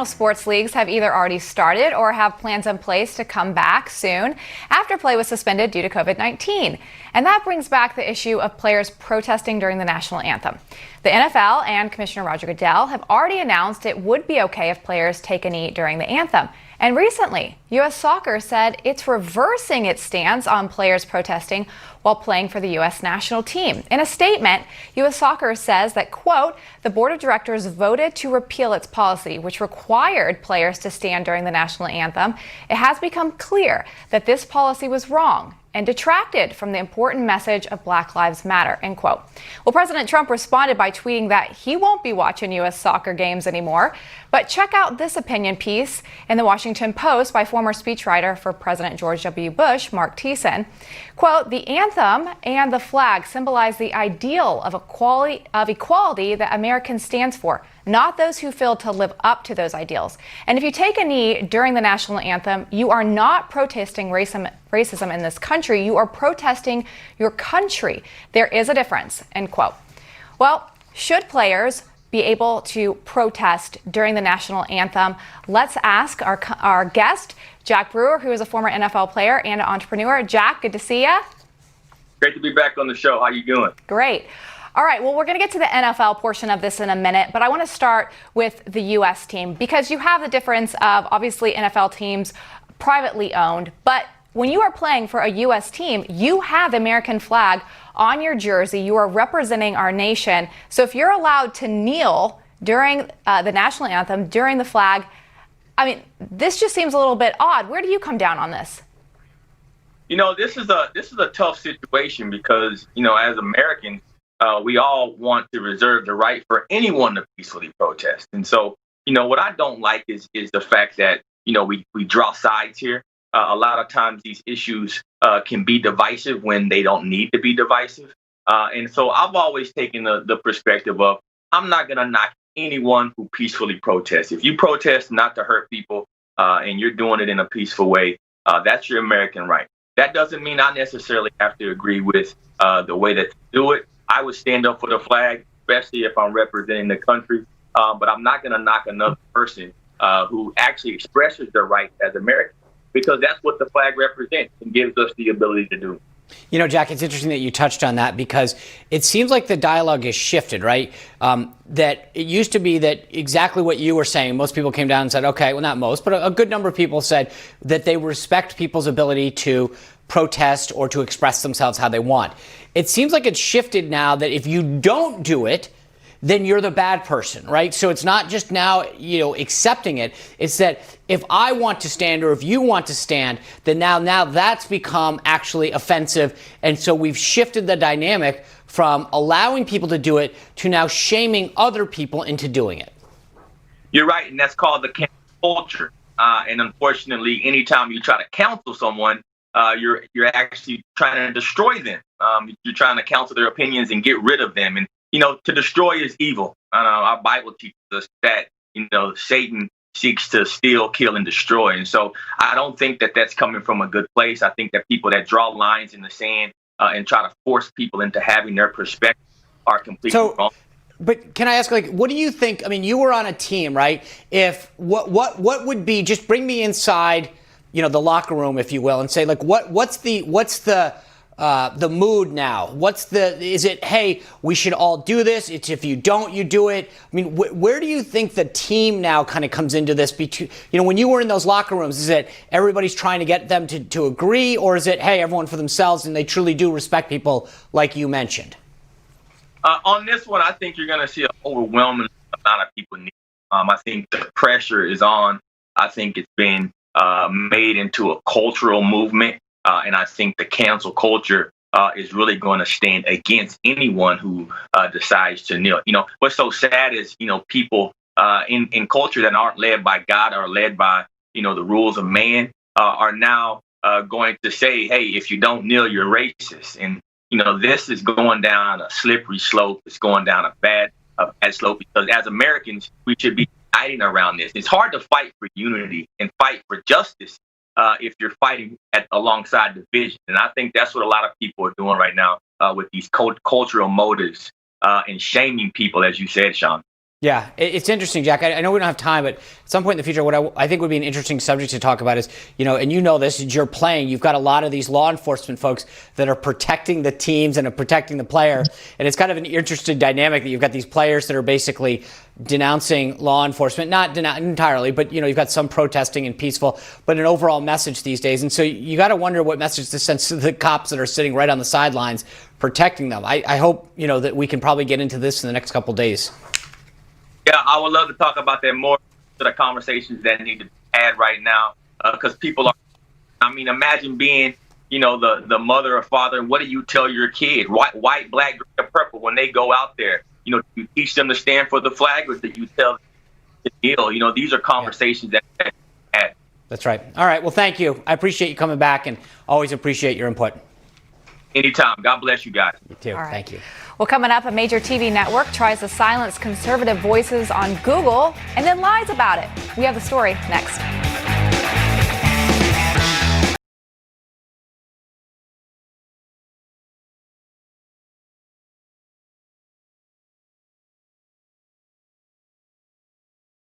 professional sports leagues have either already started or have plans in place to come back soon after play was suspended due to COVID-19. And that brings back the issue of players protesting during the national anthem. The NFL and Commissioner Roger Goodell have already announced it would be okay if players take a knee during the anthem. And recently, U.S. Soccer said it's reversing its stance on players protesting while playing for the U.S. national team. In a statement, U.S. Soccer says that, quote, the board of directors voted to repeal its policy, which required players to stand during the national anthem. It has become clear that this policy was wrong and detracted from the important message of Black Lives Matter, end quote. Well, President Trump responded by tweeting that he won't be watching U.S. soccer games anymore. But check out this opinion piece in the Washington Post by former speechwriter for President George W. Bush, Mark Thiessen. Quote, the anthem and the flag symbolize the ideal of equality that America stands for, not those who fail to live up to those ideals. And if you take a knee during the national anthem, you are not protesting racism in this country. You are protesting your country. There is a difference, end quote. Well, should players be able to protest during the national anthem? Let's ask our guest, Jack Brewer, who is a former NFL player and an entrepreneur. Jack, good to see you. Great to be back on the show. How you doing? Great. All right, well, we're going to get to the NFL portion of this in a minute, but I want to start with the U.S. team because you have the difference of obviously NFL teams privately owned, but when you are playing for a U.S. team, you have the American flag on your jersey. You are representing our nation. So if you're allowed to kneel during the national anthem, during the flag, I mean, this just seems a little bit odd. Where do you come down on this? You know, this is a tough situation because, you know, as Americans, we all want to reserve the right for anyone to peacefully protest. And so, you know, what I don't like is the fact that, you know, we draw sides here. A lot of times these issues can be divisive when they don't need to be divisive. And so I've always taken the perspective of I'm not going to knock anyone who peacefully protests. If you protest not to hurt people and you're doing it in a peaceful way, that's your American right. That doesn't mean I necessarily have to agree with the way that you do it. I would stand up for the flag, especially if I'm representing the country. But I'm not going to knock another person who actually expresses their rights as Americans, because that's what the flag represents and gives us the ability to do. You know, Jack, it's interesting that you touched on that because it seems like the dialogue has shifted, right? That it used to be that exactly what you were saying. Most people came down and said, okay, well, not most, but a good number of people said that they respect people's ability to protest or to express themselves how they want. It seems like it's shifted now that if you don't do it, then you're the bad person, right? So it's not just now, you know, accepting it. It's that if I want to stand or if you want to stand, then now that's become actually offensive. And so we've shifted the dynamic from allowing people to do it to now shaming other people into doing it. You're right, and that's called the cancel culture. And unfortunately, anytime you try to counsel someone, you're actually trying to destroy them. You're trying to counsel their opinions and get rid of them. And you know, to destroy is evil. Our Bible teaches us that, you know, Satan seeks to steal, kill, and destroy. And so I don't think that that's coming from a good place. I think that people that draw lines in the sand and try to force people into having their perspective are completely wrong. But can I ask, like, what do you think? I mean, you were on a team, right? If what would be, just bring me inside, you know, the locker room, if you will, and say, like, what's the mood now? Is it, hey, we should all do this? It's if you don't, you do it. I mean, where do you think the team now kind of comes into this? You know, when you were in those locker rooms, is it everybody's trying to get them to agree, or is it, hey, everyone for themselves and they truly do respect people like you mentioned? On this one, I think you're going to see an overwhelming amount of people need. I think the pressure is on. I think it's been made into a cultural movement. And I think the cancel culture is really going to stand against anyone who decides to kneel. You know, what's so sad is, you know, people in culture that aren't led by God or led by, you know, the rules of man are now going to say, hey, if you don't kneel, you're racist. And, you know, this is going down a slippery slope. It's going down a bad slope because as Americans, we should be uniting around this. It's hard to fight for unity and fight for justice if you're fighting alongside division. And I think that's what a lot of people are doing right now with these cultural motives and shaming people, as you said, Sean. Yeah, it's interesting, Jack. I know we don't have time, but at some point in the future, what I think would be an interesting subject to talk about is, and you know this, you're playing. You've got a lot of these law enforcement folks that are protecting the teams and are protecting the player. And it's kind of an interesting dynamic that you've got these players that are basically denouncing law enforcement, not entirely, but, you've got some protesting and peaceful, but an overall message these days. And so you got to wonder what message this sends to the cops that are sitting right on the sidelines protecting them. I hope, that we can probably get into this in the next couple days. Yeah, I would love to talk about that more. To the conversations that need to be had right now, because people are. I mean, imagine being, the mother or father. What do you tell your kid? White, black, green, or purple when they go out there? Do you teach them to stand for the flag, or do you tell them to kneel? These are conversations that had. That's right. All right. Well, thank you. I appreciate you coming back, and always appreciate your input. Anytime. God bless you guys. You too. Right. Thank you. Well, coming up, a major TV network tries to silence conservative voices on Google and then lies about it. We have the story next.